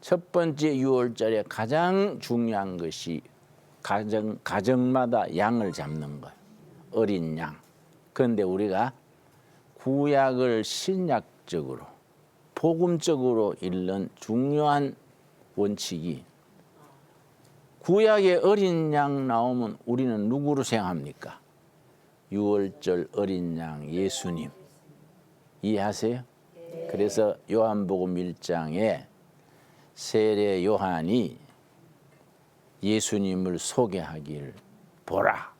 첫 번째 유월절에 가장 중요한 것이 가정마다 양을 잡는 거예요. 어린 양. 그런데 우리가 구약을 신약적으로 복음적으로 읽는 중요한 원칙이 구약에 어린 양 나오면 우리는 누구로 생각합니까? 유월절 어린 양 예수님. 이해하세요? 그래서 요한복음 1장에 세례 요한이 예수님을 소개하기를 보라.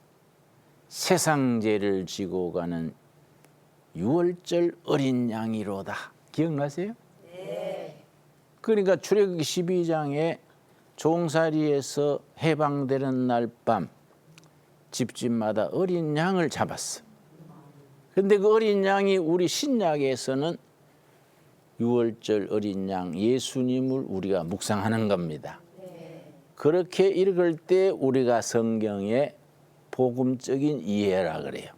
세상 죄를 지고 가는 유월절 어린 양이로다. 기억나세요? 네. 그러니까 출애굽기 12장에 종살이에서 해방되는 날 밤 집집마다 어린 양을 잡았어. 그런데 그 어린 양이 우리 신약에서는 유월절 어린 양 예수님을 우리가 묵상하는 겁니다. 그렇게 읽을 때 우리가 성경의 복음적인 이해라 그래요.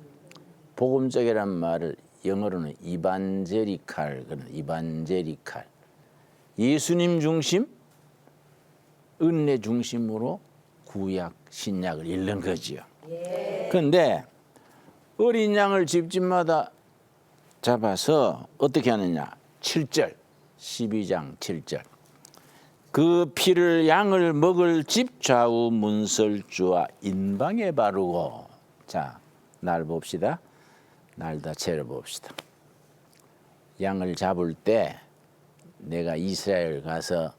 복음적이란 말을 영어로는 이반제리칼, 이반제리칼. 예수님 중심, 은혜 중심으로 구약, 신약을 읽는 거지요. 그런데 어린 양을 집집마다 잡아서 어떻게 하느냐? 7절, 12장 7절. 그 피를 양을 먹을 집 좌우 문설주와 인방에 바르고. 자, 날 봅시다. 날 다 차려봅시다. 양을 잡을 때 내가 이스라엘 가서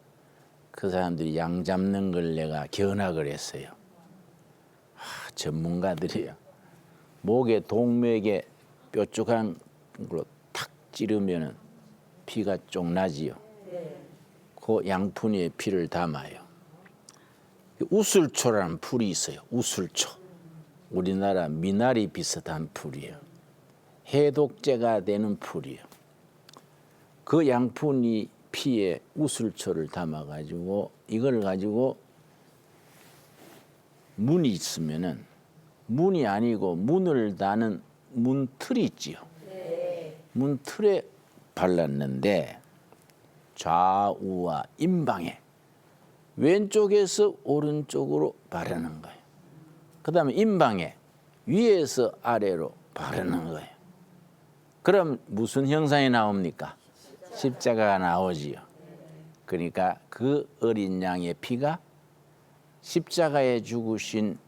그 사람들이 양 잡는 걸 내가 견학을 했어요. 전문가들이요. 목에 동맥에 뾰족한 걸로 탁 찌르면 피가 쪽 나지요. 그 양푼에 피를 담아요. 우슬초라는 풀이 있어요. 우슬초. 우리나라 미나리 비슷한 풀이에요. 해독제가 되는 풀이에요. 그 양푼이 피에 우슬초를 담아가지고 이걸 가지고 문이 있으면은 문이 아니고 문을 다는 문틀이 있지요. 문틀에 발랐는데 좌우와 임방에 왼쪽에서 오른쪽으로 바르는 거예요. 그 다음에 임방에 위에서 아래로 바르는 거예요. 그럼 무슨 형상이 나옵니까? 십자가가 나오지요. 그러니까 그 어린 양의 피가 십자가에 죽으신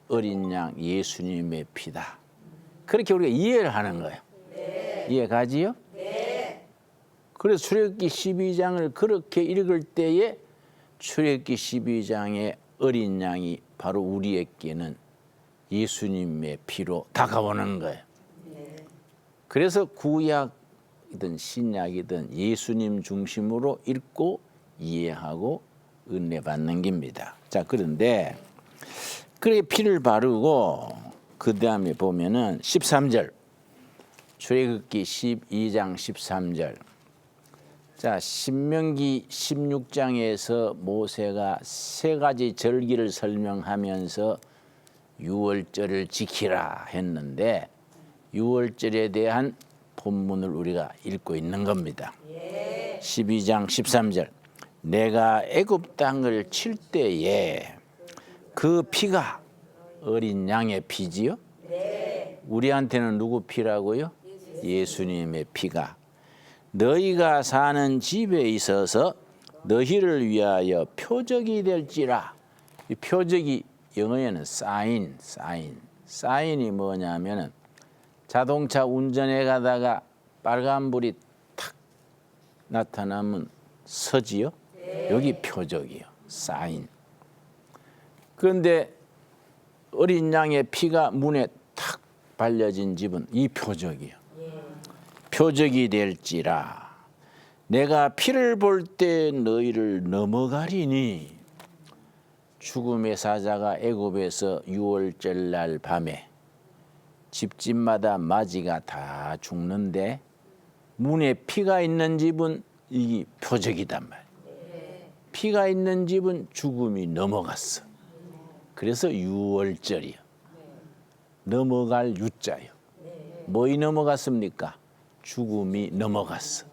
어린 양 예수님의 피다. 그렇게 우리가 이해를 하는 거예요. 이해가지요? 그래서 출애굽기 12장을 그렇게 읽을 때에 출애굽기 12장의 어린 양이 바로 우리에게는 예수님의 피로 다가오는 거예요. 그래서 구약이든 신약이든 예수님 중심으로 읽고 이해하고 은혜 받는 겁니다. 자, 그런데 그렇게 피를 바르고 그 다음에 보면은 13절 출애굽기 12장 13절. 자, 신명기 16장에서 모세가 세 가지 절기를 설명하면서 유월절을 지키라 했는데 유월절에 대한 본문을 우리가 읽고 있는 겁니다. 12장 13절. 내가 애굽 땅을 칠 때에 그 피가 어린 양의 피지요? 우리한테는 누구 피라고요? 예수님의 피가 너희가 사는 집에 있어서 너희를 위하여 표적이 될지라. 이 표적이 영어에는 사인이 뭐냐면은 자동차 운전해 가다가 빨간불이 탁 나타나면 서지요. 여기 표적이요. 사인. 그런데 어린 양의 피가 문에 탁 발려진 집은 이 표적이요. 표적이 될지라. 내가 피를 볼 때 너희를 넘어가리니. 죽음의 사자가 애굽에서 유월절 날 밤에 집집마다 맞이가 다 죽는데 문에 피가 있는 집은 이 표적이단 말이에요. 피가 있는 집은 죽음이 넘어갔어. 그래서 유월절이요. 넘어갈 유자요. 뭐이 넘어갔습니까? 죽음이 넘어갔어.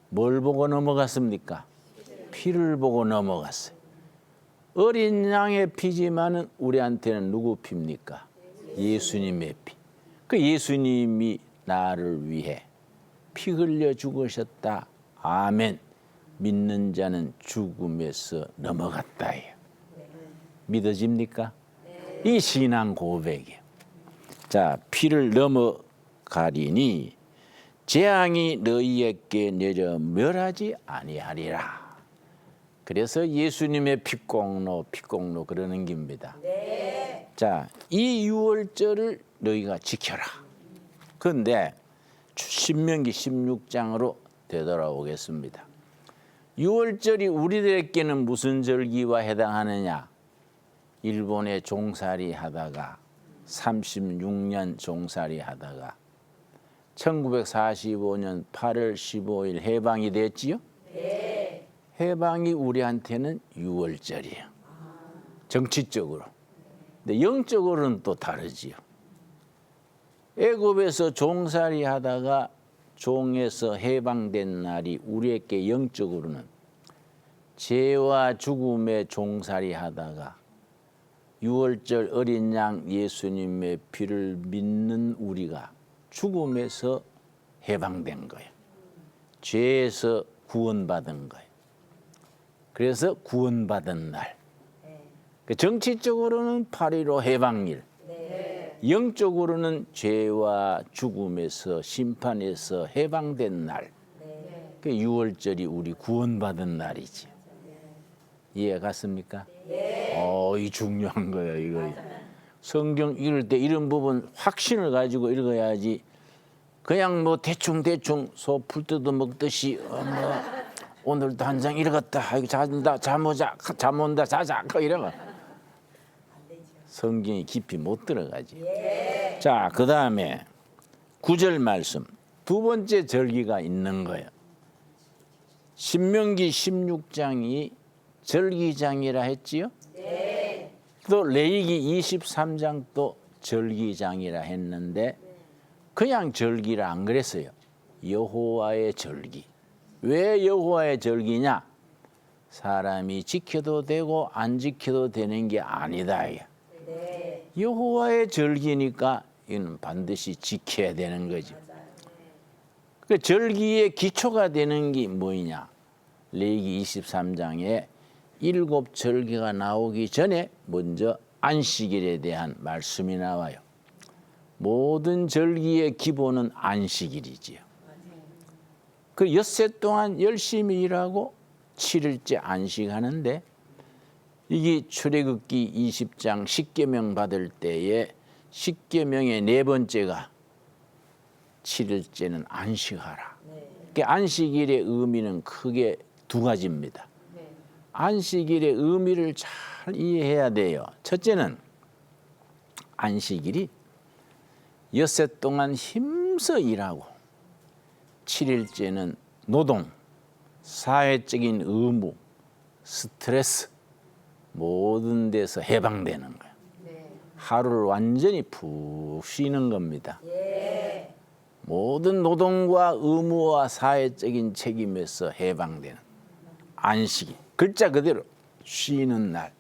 뭘 보고 넘어갔습니까? 피를 보고 넘어갔어요. 어린 양의 피지만은 우리한테는 누구 피입니까? 예수님의 피. 그 예수님이 나를 위해 피 흘려 죽으셨다. 아멘. 믿는 자는 죽음에서 넘어갔다예요. 믿어집니까? 이 신앙 고백이에요. 자, 피를 넘어가리니 재앙이 너희에게 내려 멸하지 아니하리라. 그래서 예수님의 피공로 그러는 겁니다. 네. 자, 이 유월절을 너희가 지켜라. 그런데 신명기 16장으로 되돌아오겠습니다. 유월절이 우리들에게는 무슨 절기와 해당하느냐? 일본에 종살이 하다가 36년 종살이 하다가 1945년 8월 15일 해방이 됐지요? 네. 해방이 우리한테는 유월절이에요. 정치적으로. 근데 영적으로는 또 다르지요. 애굽에서 종살이 하다가 종에서 해방된 날이 우리에게 영적으로는 죄와 죽음의 종살이 하다가 유월절 어린 양 예수님의 피를 믿는 우리가 죽음에서 해방된 거예요. 죄에서 구원받은 거예요. 그래서 구원받은 날. 정치적으로는 8.15 해방일. 영적으로는 죄와 죽음에서 심판에서 해방된 날. 그 6월절이 우리 구원받은 날이지. 이해 갔습니까? 이 중요한 거예요, 이거. 성경 읽을 때 이런 부분 확신을 가지고 읽어야지. 그냥 뭐 대충 소 풀 뜯어 먹듯이 오늘도 한 장 읽었다. 아이고 잔다, 잠 온다, 자자. 이러면 성경이 깊이 못 들어가지. 자, 그 다음에 9절 말씀. 두 번째 절기가 있는 거예요. 신명기 16장이 절기장이라 했지요? 네. 또 레위기 23장도 절기장이라 했는데 그냥 절기라 안 그랬어요. 여호와의 절기. 왜 여호와의 절기냐? 사람이 지켜도 되고 안 지켜도 되는 게 아니다. 네. 여호와의 절기니까 이는 반드시 지켜야 되는 거죠. 그 절기의 기초가 되는 게 뭐냐? 레위기 23장에 7절기가 나오기 전에 먼저 안식일에 대한 말씀이 나와요. 모든 절기의 기본은 안식일이지요. 그 엿새 동안 열심히 일하고 7일째 안식하는데 이게 출애굽기 20장 10계명 받을 때에 10계명의 네 번째가 7일째는 안식하라. 그 안식일의 의미는 크게 두 가지입니다. 안식일의 의미를 잘 이해해야 돼요. 첫째는 안식일이 엿새 동안 힘써 일하고 7일째는 노동, 사회적인 의무, 스트레스 모든 데서 해방되는 거예요. 하루를 완전히 푹 쉬는 겁니다. 모든 노동과 의무와 사회적인 책임에서 해방되는 안식일. 글자 그대로 쉬는 날.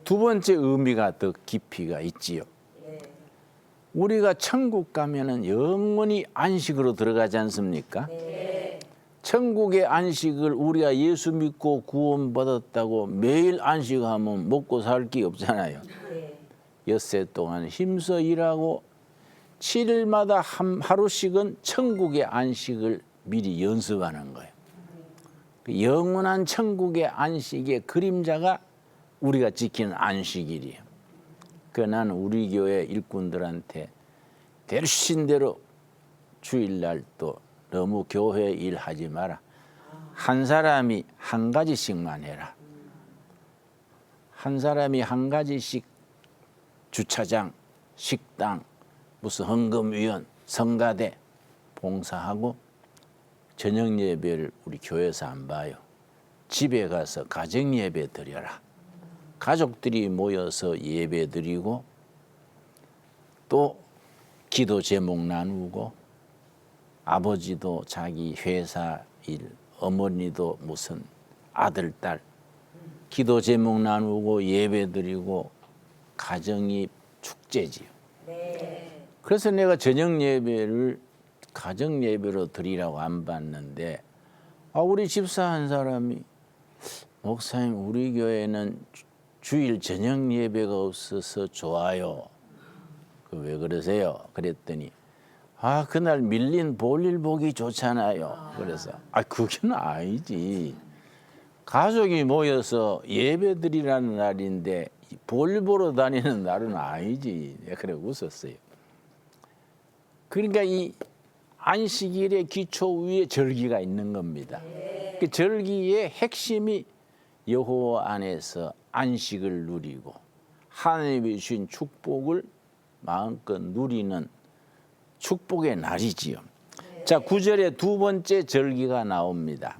두 번째 의미가 더 깊이가 있지요. 우리가 천국 가면은 영원히 안식으로 들어가지 않습니까? 천국의 안식을 우리가 예수 믿고 구원받았다고 매일 안식하면 먹고 살 게 없잖아요. 엿새 동안 힘써 일하고 7일마다 하루씩은 천국의 안식을 미리 연습하는 거예요. 영원한 천국의 안식의 그림자가 우리가 지키는 안식일이에요. 나는 우리 교회 일꾼들한테 되신 대로 주일날 또 너무 교회 일하지 마라. 한 사람이 한 가지씩만 해라. 한 사람이 한 가지씩 주차장, 식당, 무슨 헌금위원, 성가대 봉사하고 저녁 예배를 우리 교회에서 안 봐요. 집에 가서 가정 예배 드려라. 가족들이 모여서 예배 드리고 또 기도 제목 나누고 아버지도 자기 회사 일, 어머니도 무슨 아들, 딸 기도 제목 나누고 예배 드리고 가정이 축제지요. 그래서 내가 저녁 예배를 가정 예배로 드리라고 안 받는데 우리 집사 한 사람이 목사님 우리 교회는 주일 저녁 예배가 없어서 좋아요. 왜 그러세요? 그랬더니 그날 밀린 볼일 보기 좋잖아요. 그래서 그게는 아니지. 가족이 모여서 예배 드리라는 날인데 볼 보러 다니는 날은 아니지. 그래 웃었어요. 그러니까 이 안식일의 기초 위에 절기가 있는 겁니다. 그 절기의 핵심이 여호와 안에서 안식을 누리고 하나님이 주신 축복을 마음껏 누리는 축복의 날이지요. 자, 9절에 두 번째 절기가 나옵니다.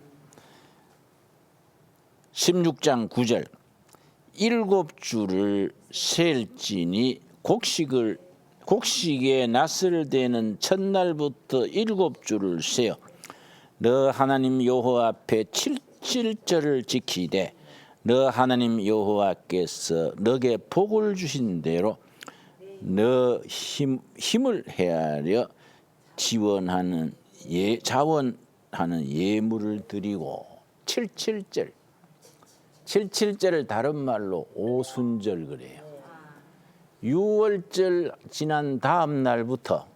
16장 9절. 7주를 셀지니 곡식에 낫을 대는 첫날부터 7주를 세어 너 하나님 여호와 앞에 7절을 지키되 너 하나님 여호와께서 너게 복을 주신 대로 너 힘을 헤아려 자원하는 예물을 드리고 77절을 다른 말로 오순절 그래요. 6월절 지난 다음 날부터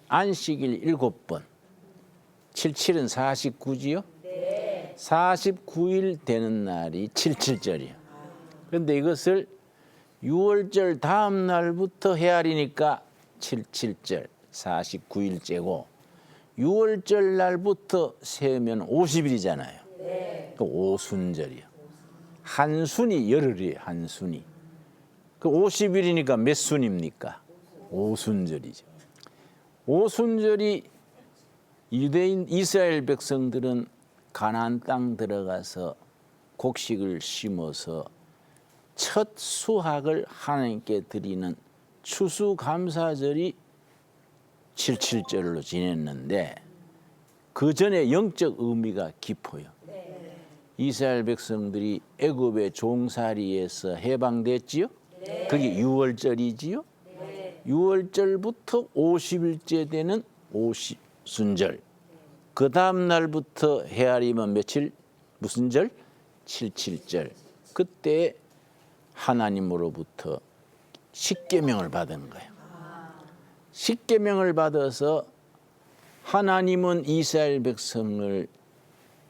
안식일 7번 77은 49지요? 49일 되는 날이 77절이에요. 그런데 이것을 6월절 다음 날부터 헤아리니까 77절 49일째고 6월절 날부터 세면 50일이잖아요. 그 오순절이요. 한순이 열흘이에요. 한순이. 그 50일이니까 몇 순입니까? 오순절이죠. 오순절이 유대인 이스라엘 백성들은 가나안 땅 들어가서 곡식을 심어서 첫 수확을 하나님께 드리는 추수감사절이 77절로 지냈는데 그 전에 영적 의미가 깊어요. 이스라엘 백성들이 애굽의 종살이에서 해방됐지요. 그게 6월절이지요. 6월절부터 50일째 되는 오순절. 그 다음 날부터 헤아리면 며칠? 무슨 절? 77절. 그때 하나님으로부터 십계명을 받은 거예요. 십계명을 받아서 하나님은 이스라엘 백성을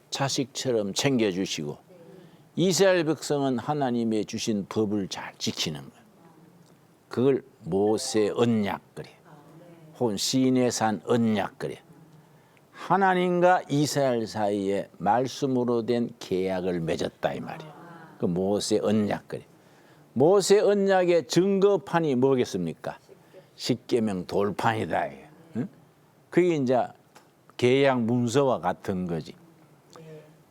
자식처럼 챙겨주시고 이스라엘 백성은 하나님의 주신 법을 잘 지키는 거예요. 그걸 모세 언약 그래. 혹은 시내산 언약 그래. 하나님과 이스라엘 사이에 말씀으로 된 계약을 맺었다 이 말이에요. 그 모세 언약 그래. 모세 언약의 증거판이 뭐겠습니까? 십계명 돌판이다. 응? 그게 이제 계약 문서와 같은 거지.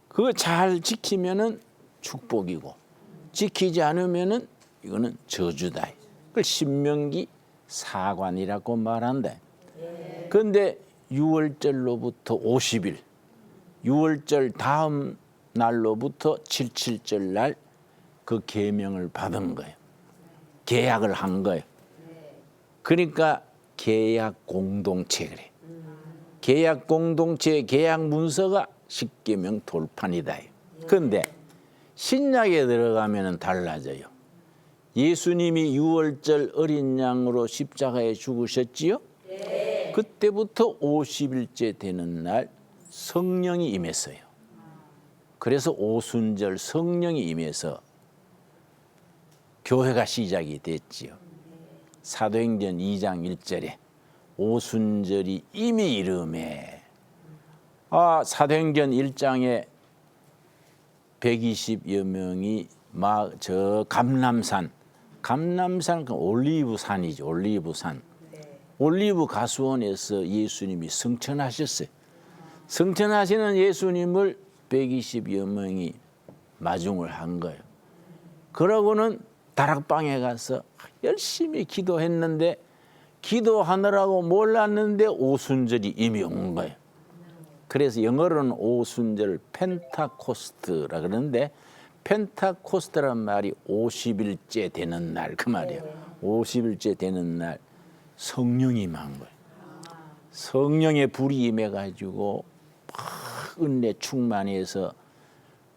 그거 잘 지키면은 축복이고 지키지 않으면은 이거는 저주다. 그걸 신명기 사관이라고 말한다. 그런데 6월절로부터 50일, 6월절 다음 날로부터 77절 날 그 계명을 받은 거예요. 계약을 한 거예요. 그러니까 계약 공동체 그래. 계약 공동체의 계약 문서가 십계명 돌판이다. 그런데 신약에 들어가면 달라져요. 예수님이 6월절 어린 양으로 십자가에 죽으셨지요? 그때부터 50일째 되는 날 성령이 임했어요. 그래서 오순절 성령이 임해서 교회가 시작이 됐지요. 사도행전 2장 1절에 오순절이 이미 이름에 사도행전 1장에 120여 명이 저 감람산 그 올리브산이죠. 올리브산. 올리브 가수원에서 예수님이 승천하셨어요. 승천하시는 예수님을 120여 명이 마중을 한 거예요. 그러고는 다락방에 가서 열심히 기도했는데 기도하느라고 몰랐는데 오순절이 이미 온 거예요. 그래서 영어로는 오순절 펜타코스트라 그러는데 펜타코스트란 말이 50일째 되는 날 그 말이에요. 50일째 되는 날 성령이 임한 거예요. 성령의 불이 임해가지고 막 은혜 충만해서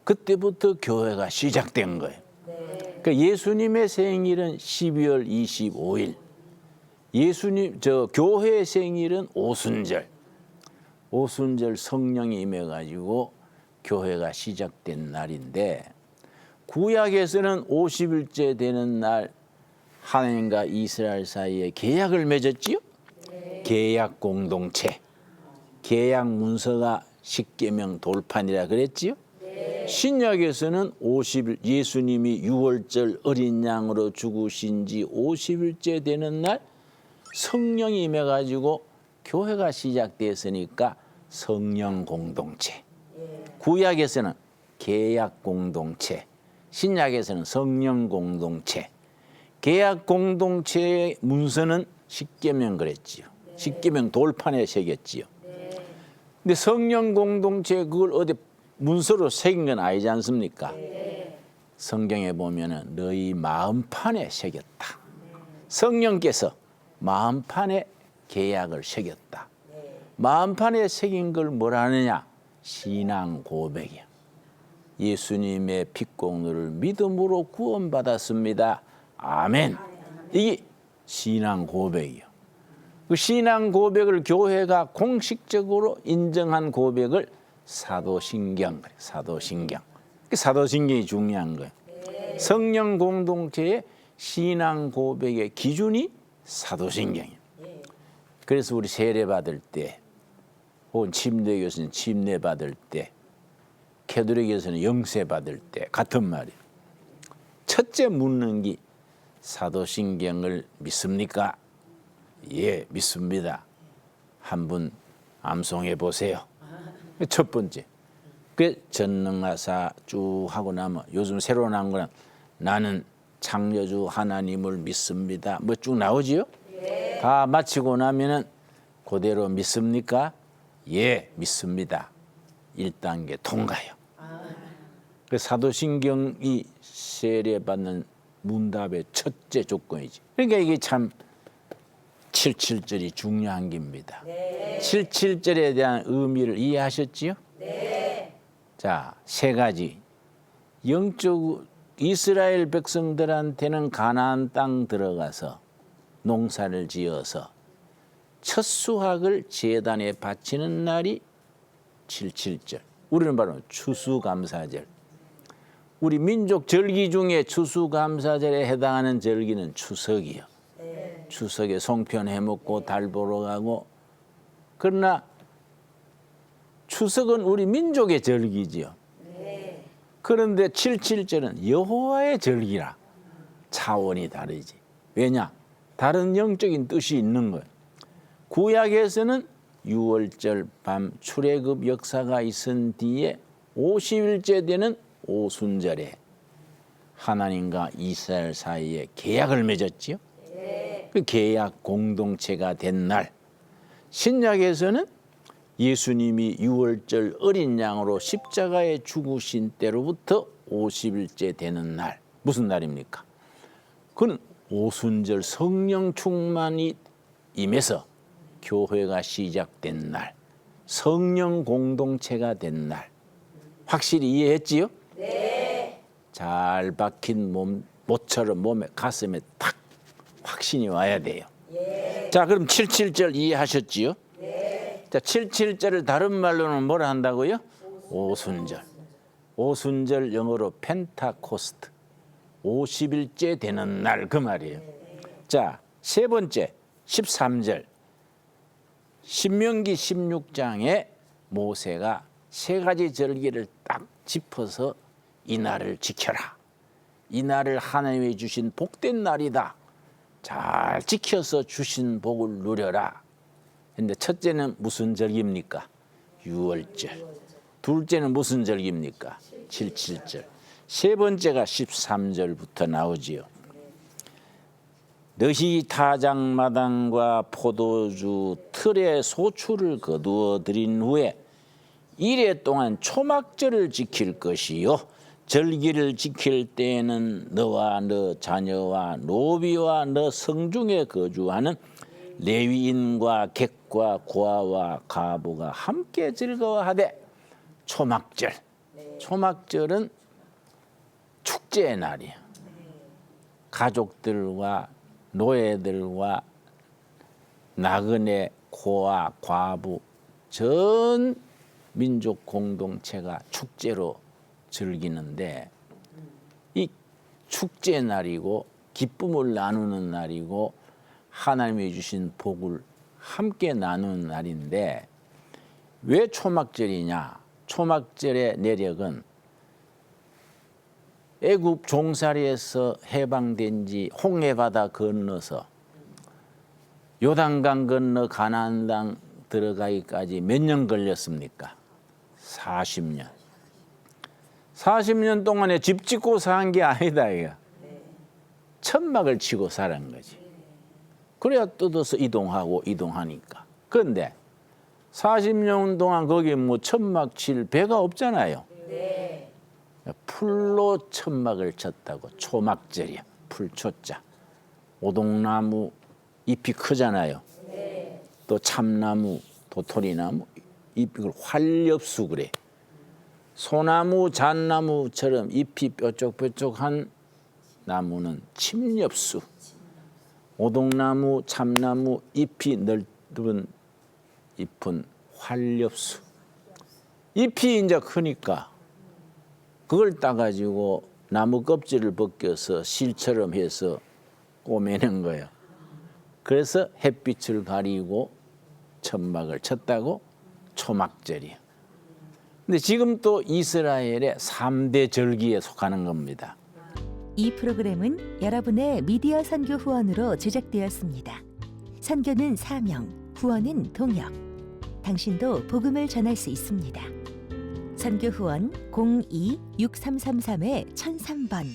그때부터 교회가 시작된 거예요. 그러니까 예수님의 생일은 12월 25일, 교회의 생일은 오순절. 오순절 성령이 임해가지고 교회가 시작된 날인데 구약에서는 50일째 되는 날 하나님과 이스라엘 사이에 계약을 맺었지요. 계약 공동체, 계약 문서가 십계명 돌판이라 그랬지요. 신약에서는 50일 예수님이 유월절 어린 양으로 죽으신 지 50일째 되는 날 성령이 임해가지고 교회가 시작됐으니까 성령 공동체. 구약에서는 계약 공동체, 신약에서는 성령 공동체. 계약 공동체의 문서는 십계명 그랬지요. 십계명 돌판에 새겼지요. 근데 성령 공동체 그걸 어디 문서로 새긴 건 아니지 않습니까? 성경에 보면은 너희 마음판에 새겼다. 성령께서 마음판에 계약을 새겼다. 마음판에 새긴 걸 뭐라 하느냐? 신앙 고백이야. 예수님의 핏공로를 믿음으로 구원받았습니다. 아멘. 이게 신앙 고백이요. 그 신앙 고백을 교회가 공식적으로 인정한 고백을 사도신경, 사도신경. 사도신경이 중요한 거예요. 성령 공동체의 신앙 고백의 기준이 사도신경이에요. 그래서 우리 세례 받을 때, 혹은 침례교에서는 침례 받을 때, 캐톨릭에서는 영세 받을 때 같은 말이에요. 첫째 묻는 게 사도신경을 믿습니까? 예, 믿습니다. 한번 암송해 보세요. 첫 번째. 그 전능하사 쭉 하고 나면 요즘 새로 나온 거는 나는 창조주 하나님을 믿습니다. 뭐 쭉 나오지요? 다 마치고 나면은 그대로 믿습니까? 예, 믿습니다. 1단계 통과요. 그 사도신경이 세례받는 문답의 첫째 조건이지. 그러니까 이게 참 77절이 중요한 겁니다. 77절에 대한 의미를 이해하셨지요? 자, 세 가지. 영적 이스라엘 백성들한테는 가나안 땅 들어가서 농사를 지어서 첫 수확을 제단에 바치는 날이 77절. 우리는 바로 추수감사절. 우리 민족 절기 중에 추수감사절에 해당하는 절기는 추석이요. 추석에 송편 해먹고 달 보러 가고. 그러나 추석은 우리 민족의 절기지요. 그런데 77절은 여호와의 절기라. 차원이 다르지. 왜냐? 다른 영적인 뜻이 있는 거예요. 구약에서는 유월절 밤 출애굽 역사가 있은 뒤에 50일째 되는 오순절에 하나님과 이스라엘 사이에 계약을 맺었지요. 그 계약 공동체가 된 날. 신약에서는 예수님이 유월절 어린 양으로 십자가에 죽으신 때로부터 50일째 되는 날. 무슨 날입니까? 그건 오순절 성령 충만이 임해서 교회가 시작된 날. 성령 공동체가 된 날. 확실히 이해했지요? 네. 잘 박힌 못처럼 몸에 가슴에 탁 확신이 와야 돼요. 자, 그럼 77절 이해하셨지요? 자, 77절을 다른 말로는 뭐라 한다고요? 오순절. 오순절 영어로 펜타코스트. 50일째 되는 날 그 말이에요. 자, 세 번째 13절. 신명기 16장에 모세가 세 가지 절기를 딱 짚어서 이 날을 지켜라. 이 날을 하나님이 주신 복된 날이다. 잘 지켜서 주신 복을 누려라. 근데 첫째는 무슨 절기입니까? 유월절. 둘째는 무슨 절기입니까? 77절. 세 번째가 13절부터 나오지요. 너희 타작마당과 포도주 틀에 소출을 거두어 들인 후에 이래 동안 초막절을 지킬 것이요 절기를 지킬 때에는 너와 너 자녀와 노비와 너 성중에 거주하는 레위인과 객과 고아와 가부가 함께 즐거워하되 초막절. 초막절은 축제의 날이야. 가족들과 노예들과 나그네 고아 과부 전 민족 공동체가 축제로 즐기는데 이 축제 날이고 기쁨을 나누는 날이고 하나님이 주신 복을 함께 나누는 날인데 왜 초막절이냐? 초막절의 내력은 애굽 종살이에서 해방된 지 홍해바다 건너서 요단강 건너 가나안 땅 들어가기까지 몇 년 걸렸습니까? 40년. 40년 동안에 집 짓고 산 게 아니다 이거. 천막을 치고 살은 거지. 그래야 뜯어서 이동하고 이동하니까. 그런데 40년 동안 거기 뭐 천막 칠 배가 없잖아요. 풀로 천막을 쳤다고 초막절이야. 풀초자. 오동나무 잎이 크잖아요. 또 참나무, 도토리나무 잎이 활엽수 그래. 소나무, 잣나무처럼 잎이 뾰족뾰족한 나무는 침엽수. 오동나무, 참나무 잎이 넓은 잎은 활엽수. 잎이 이제 크니까 그걸 따가지고 나무 껍질을 벗겨서 실처럼 해서 꼬매는 거예요. 그래서 햇빛을 가리고 천막을 쳤다고 초막절이에요. 근데 지금 또 이스라엘의 3대 절기에 속하는 겁니다. 이 프로그램은 여러분의 미디어 선교 후원으로 제작되었습니다. 선교는 사명, 후원은 동역. 당신도 복음을 전할 수 있습니다. 선교 후원 02-6333-1003번